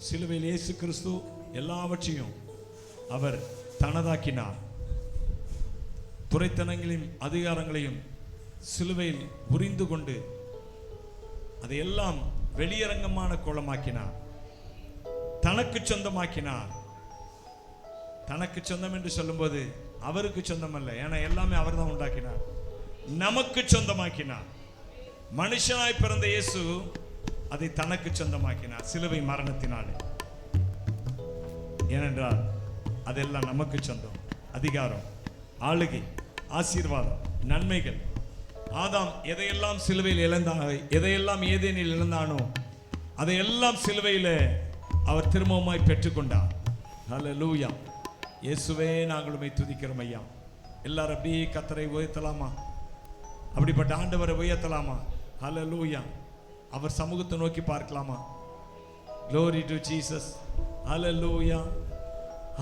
சிலுவையில் இயேசு கிறிஸ்து எல்லாவற்றையும் அவர் தனதாக்கினார். துரைத்தனங்களையும் அதிகாரங்களையும் சிலுவையில் புரிந்து கொண்டு அதையெல்லாம் வெளியரங்கமான கோலமாக்கினார், தனக்கு சொந்தமாக்கினார். தனக்கு சொந்தம் என்று சொல்லும்போது அவருக்கு சொந்தம் அல்ல, ஏன்னா எல்லாமே அவர் தான் உண்டாக்கினார். நமக்கு சொந்தமாக்கினார். மனுஷனாய் பிறந்த இயேசு அதை தனக்கு சொந்தமாக்கினார் சிலுவை மரணத்தினாலே. ஏனென்றால் அதெல்லாம் நமக்கு சொந்தம். அதிகாரம், ஆளுகை, ஆசீர்வாதம், நன்மைகள். ஆதாம் எதையெல்லாம் சிலுவையில் இழந்தானோ, எதையெல்லாம் ஏதேனில் இழந்தானோ அதையெல்லாம் சிலுவையில் அவர் திரும்பவுமாய் பெற்றுக்கொண்டார். ஹல்லேலூயா. இயேசுவே நாங்கள் உம்மை துதிக்கிறோம் ஐயா. எல்லாரும் அப்படியே கர்த்தரை உயர்த்தலாமா? அப்படிப்பட்ட ஆண்டவரை உயர்த்தலாமா? ஹல்லேலூயா. அவர் சமூகத்தை நோக்கி பார்க்கலாமா? Glory to Jesus. ஹல்லேலூயா,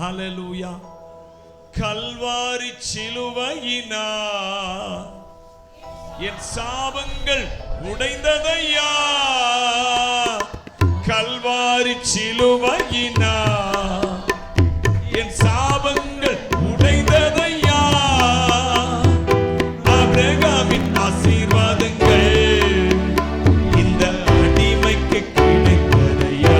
ஹல்லேலூயா. கல்வாரி சிலுவையினார் என் சாபங்கள் உடைந்ததையா. கல்வாரி சிலுவையினார் என் சாபங்கள் உடைந்ததையா. ஆபிரகாமின் ஆசீர்வாதங்கள் இந்த அடிமைக்கு கிடைத்ததையா.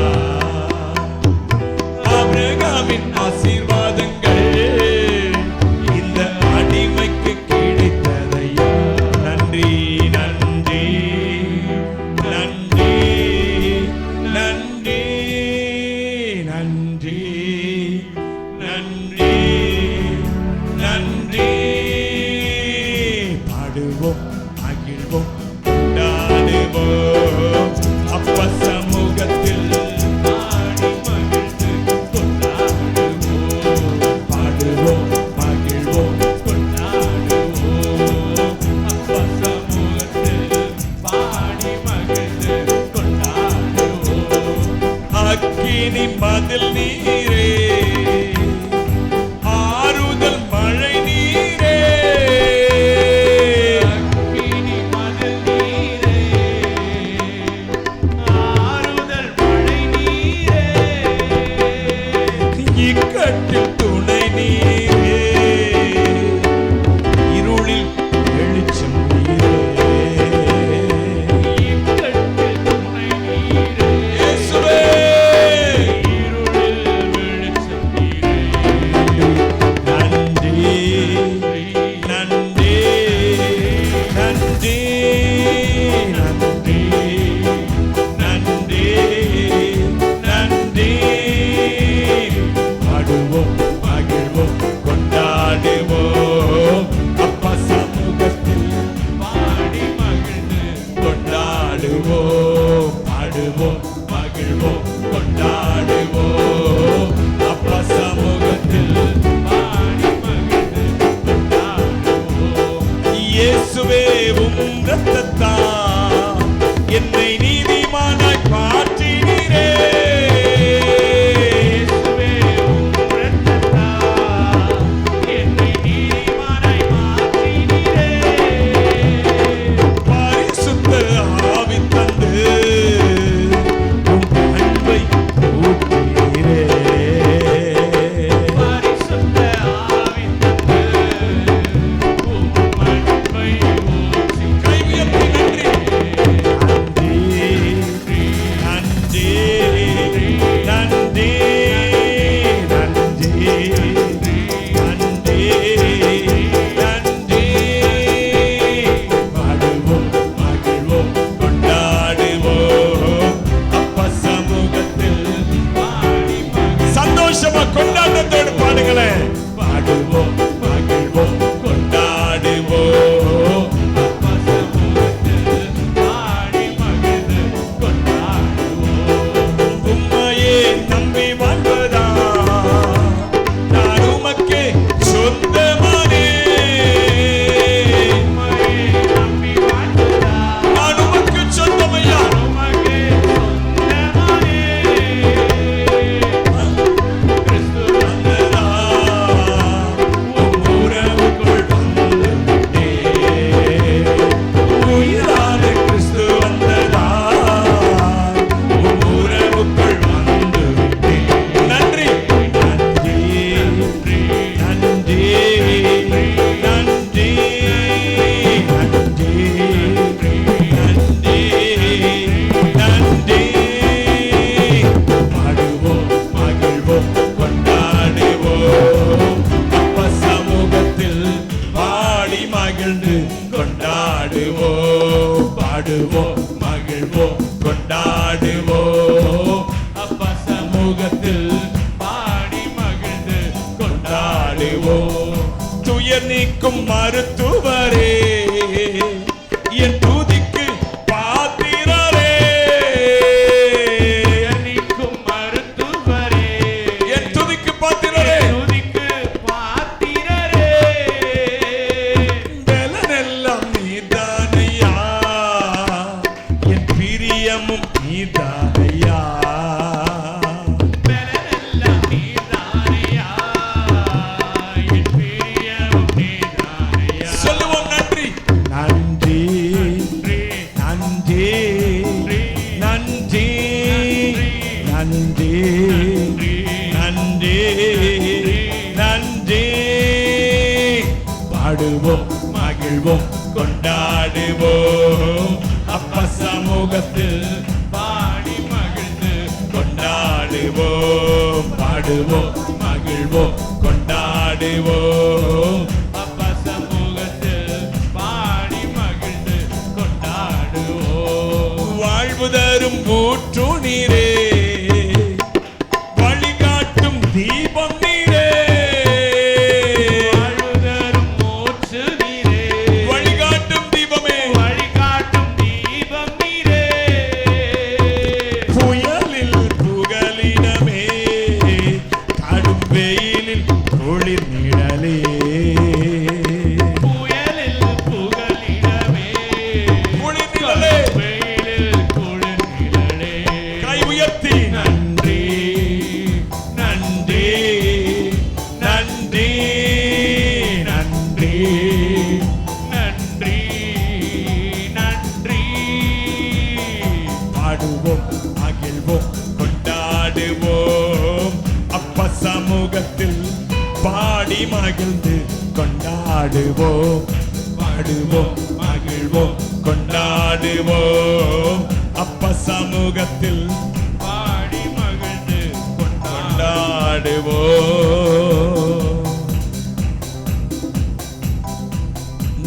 ஆபிரகாமின் ஆசீர்வாதங்கள் இந்த அடிமைக்கு கிடைத்ததையா. நன்றி, நன்றி, நன்றி, நன்றி, நன்றி, நன்றி, நன்றி. பாடுவோம், மகிழ்வோம், கொண்டாடுவோம். அப்பா சமூகத்தில் பாடி மகிழ்ந்து கொண்டாடுவோம். பாடுவோம், மகிழ்வோம், கொண்டாடுவோம். அப்பா சமூகத்தில் பாடி மகிழ்ந்து கொண்டாடுவோம். அக்கினி மதில் நீரே, ஆறுதல் மழை நீரே. அக்கினி மதில் நீரே, ஆறுதல் மழை நீரே. இக்கட்டில் துணை நீரே, இருளில் வெளிச்சம் நீரே. இக்கட்டில் துணை நீரே, இயேசுவே. இருளில் வெளிச்சம் நீரே. நன்றி, நன்றி, நன்றி, நன்றி, நன்றி, நன்றி. பாடுவோம், மகிழ்வோம், கொண்டாடுவோம். அப்பா சமூகத்தில் பாடி மகிழ்ந்து கொண்டாடுவோம். பாடுவோம், மகிழ்வோம், கொண்டாடுவோம். அப்பா சமூகத்தில் பாடி மகிழ்ந்து கொண்டாடுவோம். இயேசுவே உம் இரத்தத்தால் என்னை நீதிமானாய் மாற்றினீரே. இயேசுவே உம் இரத்தத்தால் என்னை நீதிமானாய் மாற்றினீரே. பரிசுத்த ஆவி தந்து உம் அன்பை ஊற்றினீரே. பரிசுத்த ஆவி தந்து உம் அன்பை ஊற்றி. கை உயர்த்தி நன்றி, நன்றி, நன்றி, நன்றி, நன்றி, நன்றி. பாடுவோம், மகிழ்வோம், கொண்டாடுவோம். அப்பா சமூகத்தில் பாடி சந்தோஷமா கொண்டாட்டத்தோடு பாடுங்களேன். பாடுவோம், மகிழ்வோம், கொண்டாடுவோம். அப்பா சமூகத்தில் பாடி மகிழ்ந்து கொண்டாடுவோம். உம்மையே நம்பி வாழ்வதா நான் உமக்கே சொந்தமானேன். உம்மையே நம்பி வாழ்வதா நான் உமக்கு சொந்தமையா. உமக்கே சொந்தமானேன். கிறிஸ்து வந்ததா உம் உறவுக்குள் வந்து விட்டேன். உயிரான கிறிஸ்து வந்ததா உம் உறவுக்குள் வந்து நீக்கும் மருத்துவரே, என் துதிக்கு பாத்திரரே. நீக்கும் மருத்துவரே, என் துதிக்கு பாத்திரரே, துதிக்கு பாத்திரரே. பலனெல்லாம் நீதானையா, என் பிரியமும் நீதானையா. பலனெல்லாம் நீதானையா, என் பிரியமும் நீதானையா. சொல்லுவோம் நன்றி நன்றி நன்றி நன்றி நன்றி நன்றி நன்றி. பாடுவோம் மகிழ்வோம் கொண்டாடுவோம், அப்பா சமூகத்தில் பாடி மகிழ்ந்து கொண்டாடுவோம். பாடுவோம் மகிழ்வோம் கொண்டாடுவோம், அப்பா சமூகத்தில் பாடி மகிழ்ந்து கொண்டாடுவோம். வாழ்வு தரும் ஊற்று நீரே, வழிகாட்டும் தீபம் நீரே. வாழ்வுதரும் மூச்சு நீரே, வழிகாட்டும் தீபமே, வழிகாட்டும் தீபம் நீரே. புயலில் புகலிடமே, கடும் வெயிலில் குளிர் நிழலே. புயலில் புகலிடமே, குளிர் நிழலே, வெயிலில் குளிர் நிழலே. கை உயர்த்தி நன்றி நன்றி நன்றி நன்றி. நன்றி நன்றி. பாடுவோம் மகிழ்வோம் கொண்டாடுவோம், அப்பா சமூகத்தில் பாடி மகிழ்ந்து கொண்டாடுவோம். பாடுவோம் மகிழ்வோம் கொண்டாடுவோம், அப்பா சமூகத்தில் பாடி மகிழ்ந்து கொண்டாடுவோம்.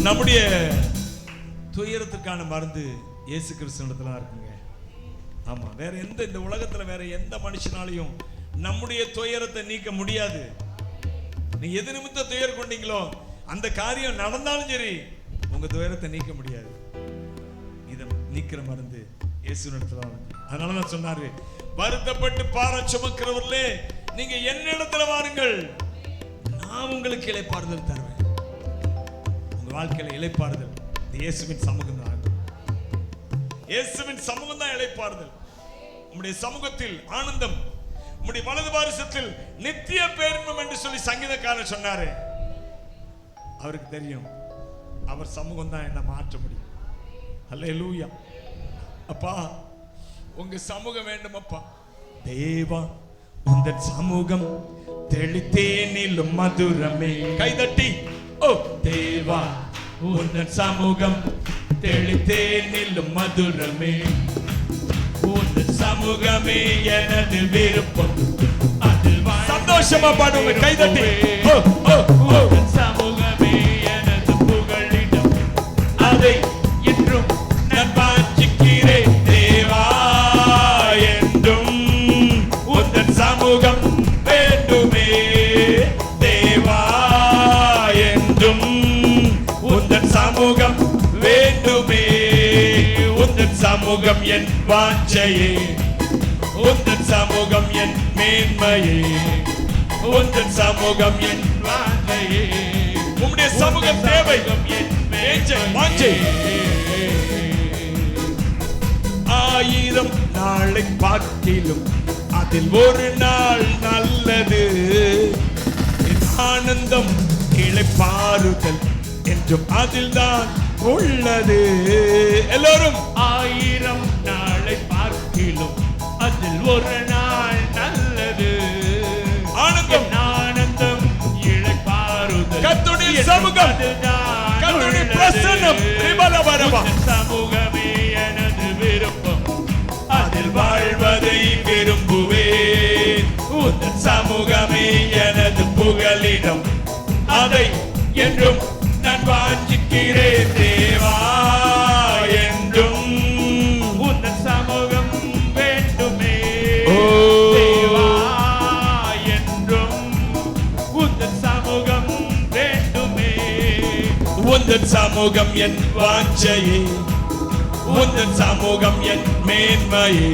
நம்முடைய துயரத்துக்கான மருந்து இயேசு கிறிஸ்துவிடத்துல இருக்குங்க. ஆமா, வேற எந்த இந்த உலகத்துல வேற எந்த மனுஷனாலையும் நம்முடைய துயரத்தை நீக்க முடியாது. நீ எது நிமித்த துயர் கொண்டீங்களோ அந்த காரியம் நடந்தாலும் சரி உங்க துயரத்தை நீக்க முடியாது. இதை நீக்கிற மருந்து இயேசுவிடத்துல. அதனாலதான் சொன்னாரு, வருத்தப்பட்டு பாரம் சுமக்கிறவர்களே நீங்க என்னிடத்துல வாருங்கள், நான் உங்களுக்கு இளைப்பாறுதல் தருவேன். உங்க வாழ்க்கையில இளைப்பாறுதல் இயேசுவின் சமூகம் தான். இயேசுவின் சமூகம் தான் இளைப்பாறுதல். உம்முடைய சமூகத்தில் ஆனந்தம், உம்முடைய வலது பாரிசத்தில் நித்திய பேரின்பம் என்று சொல்லி சங்கீதக்காரர் சொன்னாரு. அவருக்கு தெரியும் அவர் சமூகம் தான் என்ன மாற்ற முடியும். அல்லேலூயா. அப்பா உங்க சமூகம் வேண்டும் அப்பா. தேவா உந்தன் சமூகம் தெளித்தேனிலும் மதுரமே. கைதட்டி ஓ தேவா உந்தன் சமூகம் தெளித்தேனிலும் மதுரமே. உந்தன் சமூகமே எனது விருப்பம், அதில் சந்தோஷமா பாடுங்க. கைதட்டி ஓ ஓ ஓ. சமூகமே எனது புகழிடம், அதை என்றும் நான் வாஞ்சிக்கிறேன் தேவா. என்றும் உந்தன் சமூகம் வேண்டுமே தேவா. என்றும் உந்தன் சமூகம் வேண்டுமே. உந்தன் சமூகம் என் வாஞ்சையே, உந்தன் சமூகம் என் மேன்மையே, உந்தன் சமூகம் என் வாஞ்சையே. உம்முடைய சமூகம் தேவை. வாஞ்சை 1000 நாளை பார்க்கிலும் அதில் ஒரு நாள் நல்லது. என் ஆனந்தம் இளைப்பாறுதல் என்றும் அதில் தான் உள்ளது. எல்லோரும் 1000 நாளை பார்க்கிலும் அதில் ஒரு நாள் நல்லது. ஆனந்தம் ஆனந்தம் இளைப்பாறுதல் கர்த்தருடைய சமூகம், கர்த்தருடைய பிரசன்னம். சமூகமே எனது விருப்பம், அதில் வாழ்வதை விரும்புவேன். உந்தன் சமூகமே எனது புகலிடம், அதை என்றும் நான் வாஞ்சிக்கிறேன் தேவா. என்றும் உந்தன் சமூகம் வேண்டுமே ஓ தேவா. என்றும் உந்தன் சமூகம் வேண்டுமே. சமூகம் என் வாஞ்சையே, உந்தன் சமூகம் என் மேன்மையே,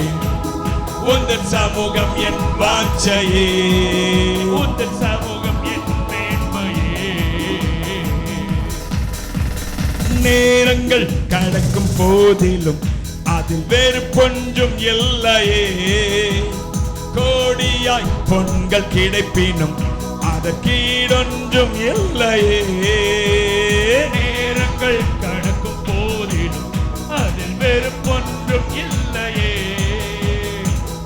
உந்தன் சமூகம் என் வாஞ்சையே, உந்தன் சமூகம் என் மேன்மையே. நேரங்கள் கடக்கும் போதிலும் அதில் வேறு கொஞ்சம் இல்லையே, கோடியாய் பொன்கள் கிடைப்பினும் அதற்கீடொன்றும் இல்லையே. நேரங்கள் கடக்கும் போதிலும் அதில் வெறுப்பொன்றும் இல்லையே,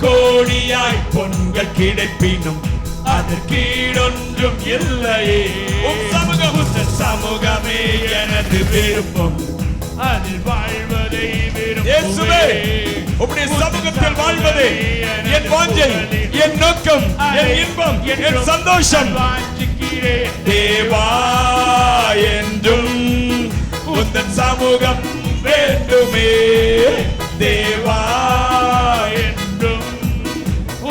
கோடியாய் பொன்கள் கிடைப்பினும் அதற்கீடொன்றும் இல்லையே. உந்தன் சமூகமே எனது விருப்பம், அதில் வாழ்வதை இயேசுவே, விரும்புவேன். உம்முடைய சமூகத்தில் வாழ்வதே என் வாஞ்சை, என் நோக்கம், என் இன்பம், என் சந்தோஷம். வாஞ்சிக்கிறேன் தேவா, என்றும் உந்தன் சமூகம் வேண்டுமே. தேவா, என்றும்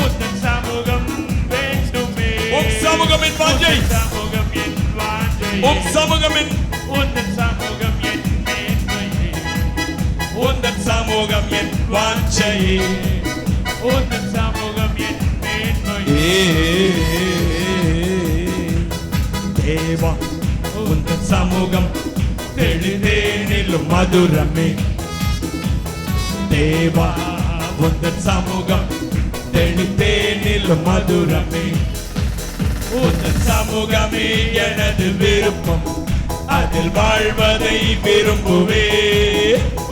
உந்தன் சமூகம் வேண்டுமே. உம் சமூகம் என் வாஞ்சை, சமூகம் என் வாஞ்சை, உம் சமூகம் என், உந்தன் சமூகம் என் மேன்மையே, உந்தன் சமூகம் என் வாஞ்சையே, உந்தன் சமூகம் என் மேன்மையே. தேவா, உந்தன் சமூகம் தெளிதேனிலும் மதுரமே. தேவா, உந்தன் சமூகம் தெளிதேனிலும் மதுரமே. உந்தன் சமூகமே எனது விருப்பம், அதில் வாழ்வதை விரும்புவே.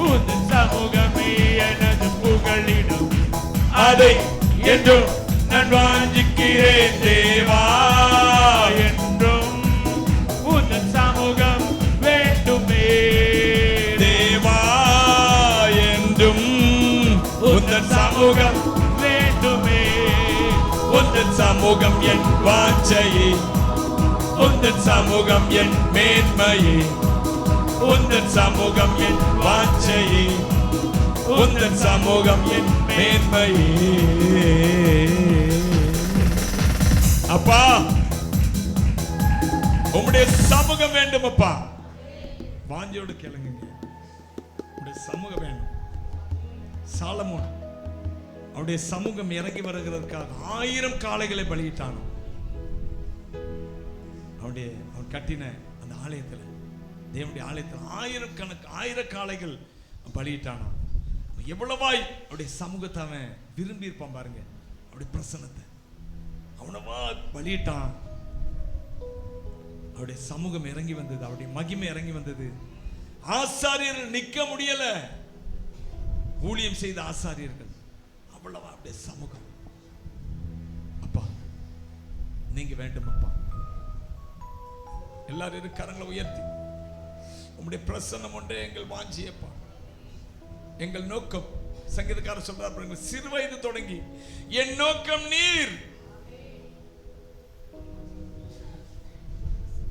உந்தன் சமூகமே எனது புகழிடம், அதை என்றும் நான் வாஞ்சிக்கிறேன். தேவா, என்றும் உந்தன் சமூகம் வேண்டுமே. தேவா, என்றும் உந்தன் சமூகம் வேண்டுமே. உந்தன் சமூகம் என் வாஞ்சையே, உந்தன் சமூகம் என் மேன்மையே, உந்தன் சமூகம் என் வாஞ்சையே, உந்தன் சமூகம் என் மேன்மையே. அப்பா, உம்முடைய சமூகம் வேண்டும் அப்பா. வாஞ்சையோடு கேளுங்க, உம்முடைய சமூகம் வேண்டும். சாலமோன் அவருடைய சமூகம் இறங்கி வருகிறதற்காக 1000 காளைகளை பலியிட்டானோ. அவன் கட்டின அந்த ஆலயத்தில், தேவனுடைய ஆலயத்தில் 1000 காளைகள் பலியிட்டானோ. எவ்வளவாய் அவருடைய சமூகத்தை அவன் விரும்பி இருப்பான் பாருங்க. அவருடைய பிரசன்னத்தை அவனவா பலியிட்டான். அவருடைய சமூகம் இறங்கி வந்தது, அவருடைய மகிமை இறங்கி வந்தது. ஆசாரியர்கள் நிக்க முடியல, ஊழியம் செய்த ஆசாரியர்கள் அவ்வளவா அவருடைய சமூகம். அப்பா, நீங்க வேண்டும் அப்பா. எல்லாரும் கரங்களை உயர்த்தி, உம்முடைய பிரசன்னம் ஒன்றே எங்கள் வாஞ்சியப்பா, எங்கள் நோக்கம். சங்கீதக்காரர் சொல்றார் பாருங்க, சிறு வயது தொடங்கி என் நோக்கம் நீர்.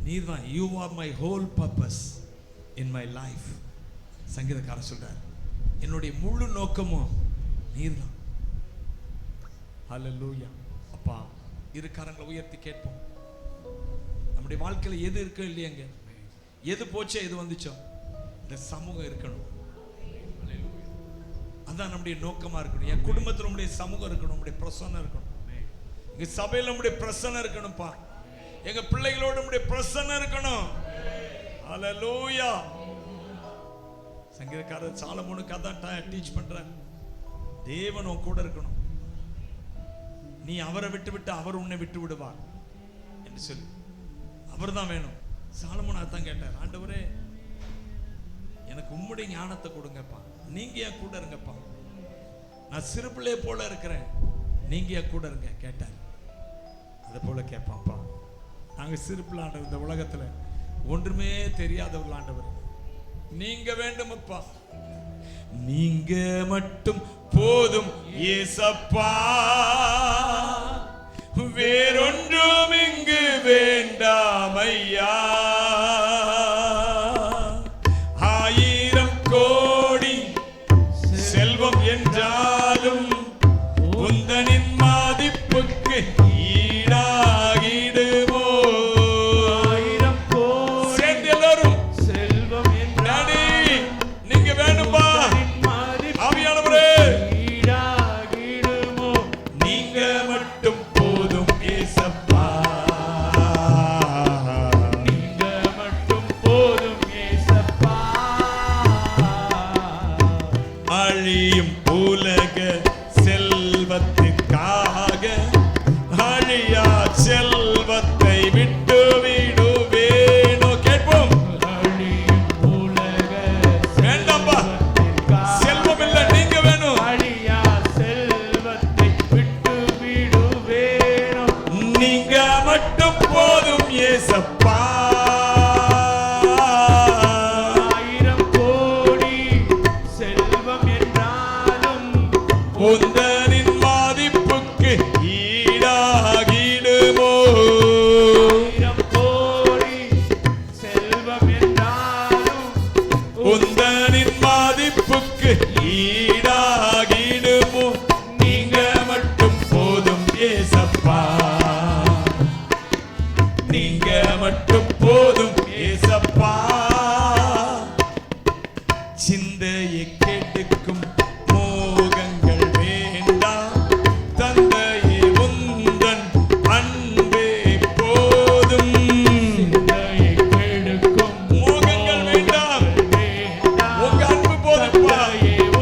நீர் தான். You are my whole purpose in my life. சங்கீதக்காரர் சொல்றார், என்னுடைய முழு நோக்கமும் நீர் தான். ஹல்லேலூயா. அப்பா, இரு கரங்களை உயர்த்தி கேட்போம். நம்முடைய வாழ்க்கையில் எது இருக்கோ இல்லையாங்க, எது போச்சோ எது வந்துச்சோ, இந்த சமூகம் இருக்கணும். அதான் நம்முடைய நோக்கமா இருக்கணும். என் குடும்பத்தில் நம்முடைய சமூகம் இருக்கணும், நம்முடைய பிரசன்னம் இருக்கணும். எங்க சபையில் நம்முடைய பிரசன்னம் இருக்கணும்ப்பா. எங்க பிள்ளைகளோட நம்முடைய பிரசன்னம் இருக்கணும். ஹல்லேலூயா. சங்கீதக்காரர் சாலமோனுக்கு அதான் டீச் பண்றார். தேவன் உன் கூட இருக்கணும். நீ அவரை விட்டு விட்டு அவர் உன்னை விட்டு விடுவார் என்று சொல்லி அவர் தான் வேணும். சாலமோன் அதான் கேட்டார், ஆண்டவரே எனக்கு உம்முடைய ஞானத்தை கொடுங்கப்பா, நீங்க என் கூட இருங்கப்பா. நான் சிறு பிள்ளைய போல இருக்கிறேன், நீங்க என் கூட இருங்க கேட்டார். அதை போல கேட்பாப்பா. நாங்க சிறு பிள்ளை ஆண்டவர், இந்த உலகத்துல ஒன்றுமே தெரியாதவர்கள் ஆண்டவர், நீங்க வேண்டும் அப்பா. நீங்க மட்டும் போதும் ஏசப்பா, வேறொன்றும் இங்கு வேண்டாம் ஐயா. 1000 கோடி செல்வம் என்றாலும் உந்தனின் மதிப்புக்கு ஈடாகிடுமோ. 1000 கோடி சேர்ந்து எல்லாரும் செல்வம் என்ற அழியா செல்வத்தை விட்டு விடுவேனோ. கேட்போம். வேண்டாம்பா, செல்வம் இல்ல, நீங்க வேணும். அழியா செல்வத்தை விட்டு விடுவேனோ. நீங்க மட்டும் போதும் ஏசப்பா. உந்தனின் மதிப்புக்கு ஈடாகிடுமோ. 1000 கோடி செல்வம் என்றாலும் உந்தனின் மதிப்புக்கு ஈடாகிடுமோ. நீங்க மட்டும் போதும் ஏசப்பா. நீங்க மட்டும் போதும் ஏசப்பா. சிந்தையை கெடுக்கும் மோகங்கள் வேண்டாம். தந்தையே உந்தன் அன்பே போதும். சிந்தையை கெடுக்கும் மோகங்கள் வேண்டாம். உங்க அன்பு போதுப்பா.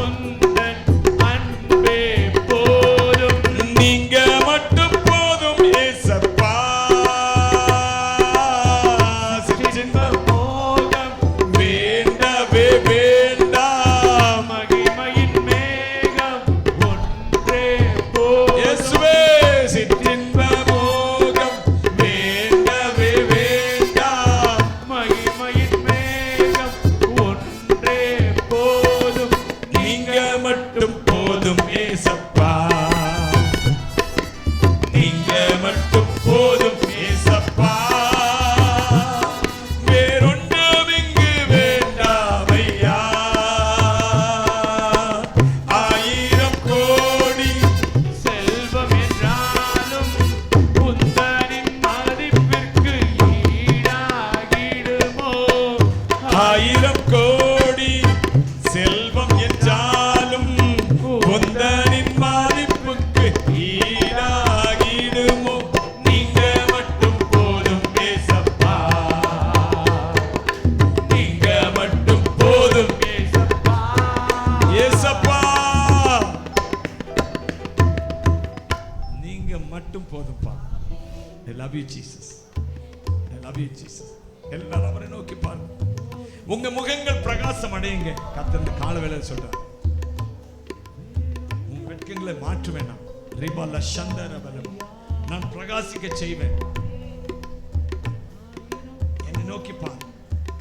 உந்தன் அன்பே போதும். நீங்க மட்டும் போதும் ஏசப்பா. சிற்றின்ப மோகம் வேண்டவே வேண்டாம். மகிமையின் மேகம் ஒன்றே போதும். இயேசுவே, சிற்றின்ப மோகம் வேண்டவே வேண்டாம். மகிமையின் மேகம் ஒன்றே போதும். நீங்க மட்டும் போதும் ஏசப்பா. நீங்க மட்டும் போதும் ஏசப்பா. வேறொன்றும் இங்கு வேண்டாம் ஐயா. 1000 கோடி செல்வம் என்றாலும் உந்தனின் மதிப்பிற்கு ஈடாகிடுமோ. 1000 கோடி செல்வம் என்றாலும் உந்தனின் மதிப்புக்கு ஈடாகிடுமோ. நீங்க மட்டும் போதும் ஏசப்பா. நீங்க மட்டும் போதும் ஏசப்பா. ஏசப்பா. நீங்க மட்டும் போதும்பா. I love you Jesus. I love you Jesus. எல்லாரும் அவரை நோக்கி பாருங்க. உங்க முகங்கள் பிரகாசம் அடையுங்க. கர்த்தர் இந்த கால வேளையில சொல்றார், உங்க வெட்கங்களை மாற்றுவேன் நான். ரிபால சந்தரபலம், நான் பிரகாசிக்க செய்வேன். என்னை நோக்கி பார்.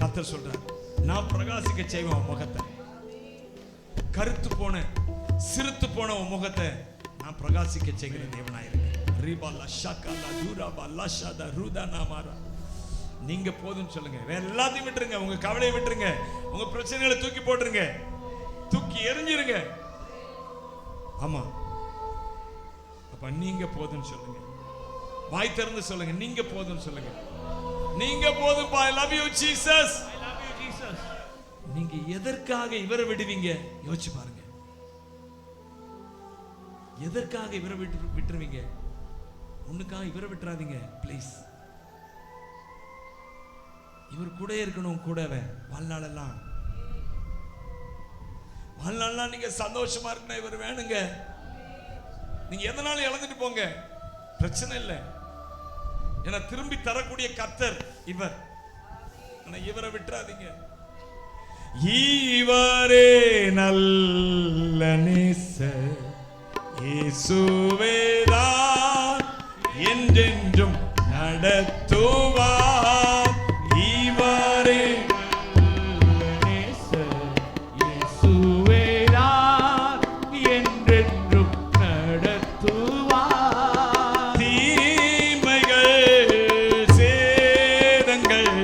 கர்த்தர் சொல்றார், நான் பிரகாசிக்க செய்வேன் உன் முகத்தை. கருத்து போன சிறுத்து போன உன் முகத்தை நான் பிரகாசிக்க செய்கிற தேவனாயிருக்கேன். ரிபால ஷகல துரப லஷத ருதனமர. நீங்க போதும் சொல்லுங்க. வேற எல்லாத்தையும் விட்டுருங்க. உங்க கவலையை விட்டுருங்க. உங்க பிரச்சனைகளை தூக்கி போட்டுருங்க. தூக்கி எறிஞ்சிருங்க. ஆமா, அப்ப நீங்க போதும் சொல்லுங்க. வாய் திறந்து சொல்லுங்க. நீங்க போதும் சொல்லுங்க. நீங்க போதும். I love you Jesus. I love you Jesus. நீங்க எதற்காக இவரை விடுவீங்க? யோசிச்சு பாருங்க. எதற்காக இவரை விட்டுருவீங்க? ஒண்ணுக்காக இவரை விட்டுறாதீங்க ப்ளீஸ். இவர் கூட இருக்கணும். கூடவே வாழ்நாளெல்லாம் நீங்க சந்தோஷமா இருக்கணும். இவர் வேணுங்க. நீங்க எதனாலும் இழந்துட்டு போங்க, பிரச்சனை இல்லை. ஏன்னா திரும்பி தரக்கூடிய கர்த்தர் இவர். இவரை விட்டுறாதீங்க. இவரே நல்ல நேசர், இயேசுவேதான் என்றென்றும் நடத்துவார். இவரே நல்ல நேசர், இயேசுவேதான் என்றென்றும் நடத்துவார். தீமைகள் சேதங்கள்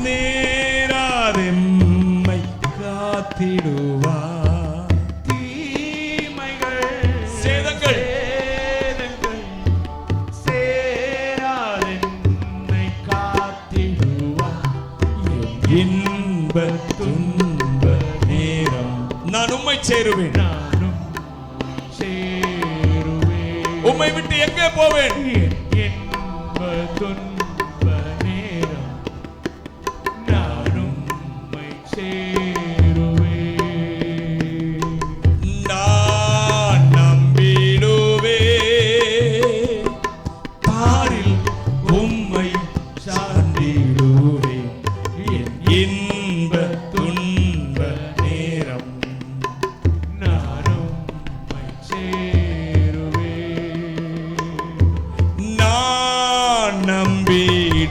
நேராதெம்மை காத்திடுவார். தீமைகள் சேதங்கள் சேராதென்னை காத்திடுவார். இன்ப துன்ப நேரம் நான் உம்மை சேருவேன். நானும் சேருவேன். உம்மை விட்டு எங்கே போவேன்? இன்ப துன்ப நேரம் நானும் உம்மை சேருவேன். நான் நம்பிடுவேன்.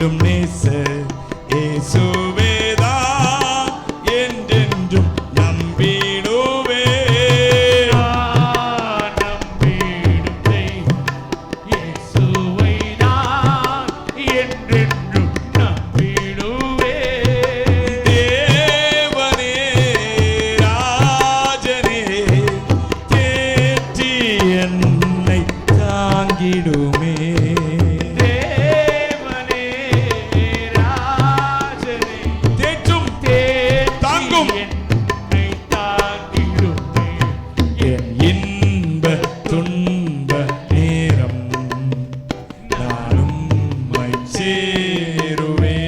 தாங்கிடும் நேச இயேசுவேதான் என்றென்றும் நம்பிடுவே. நம்பிடும் தெய்வம் இயேசுவை நான் என்றென்றும் நம்பிடுவே. தேவனே ராஜனே தேற்றி என்னை தாங்கிடுமே. தேவனே ராஜனே தேற்றும் தாங்கும் என்னை தாங்கிடுமே. என் இன்ப துன்ப நேரம் நானும் உம்மை சேருவே.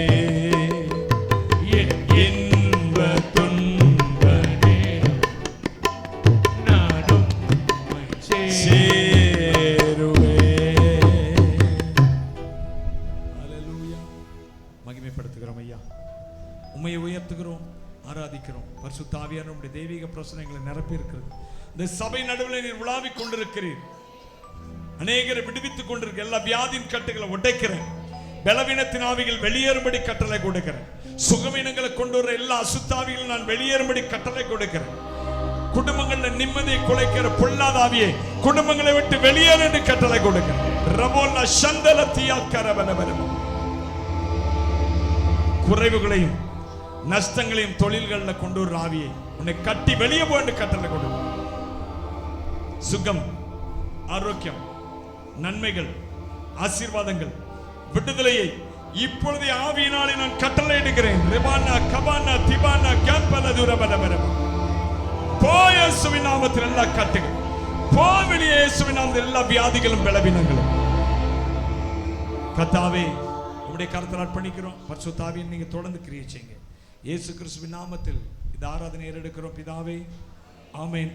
என் இன்ப துன்ப நேரம் நானும் உம்மை சேருவே. ஹல்லேலூயா. மகிமைப்படுத்துகிறோம் ஐயா, உம்மை உயர்த்துகிறோம், ஆராதிக்கிறோம். பரிசுத்த ஆவியான உம்முடைய தெய்வீக பிரசனங்களை நிரப்பி இருக்கிறது. இந்த சபை நடுவில் நீர் உலாவிக் கொண்டிருக்கிறீர். அநேகரை விடுவித்துக் கொண்டிருக்க எல்லா வியாதியின் கட்டுகளை உடைக்கிறேன். பலவீனத்தின் ஆவிகள் வெளியேறும்படி கட்டளை கொடுக்கிறேன். சுகவீனங்களை கொண்டு வர எல்லா அசுத்தாவிகளும் நான் வெளியேறும்படி கட்டளை கொடுக்கிறேன். குடும்பங்கள்ல நிம்மதியை குலைக்கிற பொல்லாத ஆவியை குடும்பங்களை விட்டு வெளியேறு என்று கட்டளை கொடுக்கிறேன். ரபோலா சந்தலத்தியா கரவலவரம். குறைவுகளையும் நஷ்டங்களையும் தொழில்களில் கொண்டு வர ஆவியை உன்னை கட்டி வெளியே போய் கட்டளை கொடுக்கிறேன். சுகம், ஆரோக்கியம், நன்மைகள், ஆசீர்வாதங்கள், விடுதலையை இப்பொழுதே ஆவியினாலே நான் கட்டளை எடுக்கிறேன். ரெபானா கபானா திபானா கேம்பல துரபலவரம். போய் இயேசுவின் நாமத்தில் எல்லா கட்டுகள் போ, வெளியே இயேசுவின் நாமத்தில் எல்லா வியாதிகளும் பலவீனங்களும் கர்த்தாவே உம்முடைய கரத்தில் அர்ப்பணிக்கிறோம். பரிசுத்த ஆவியை நீங்க தொடர்ந்து கிரியை செய்யுங்க. இயேசு கிறிஸ்துவின் நாமத்தில் இந்த ஆராதனை ஏறெடுக்கிறோம் பிதாவே, ஆமென்.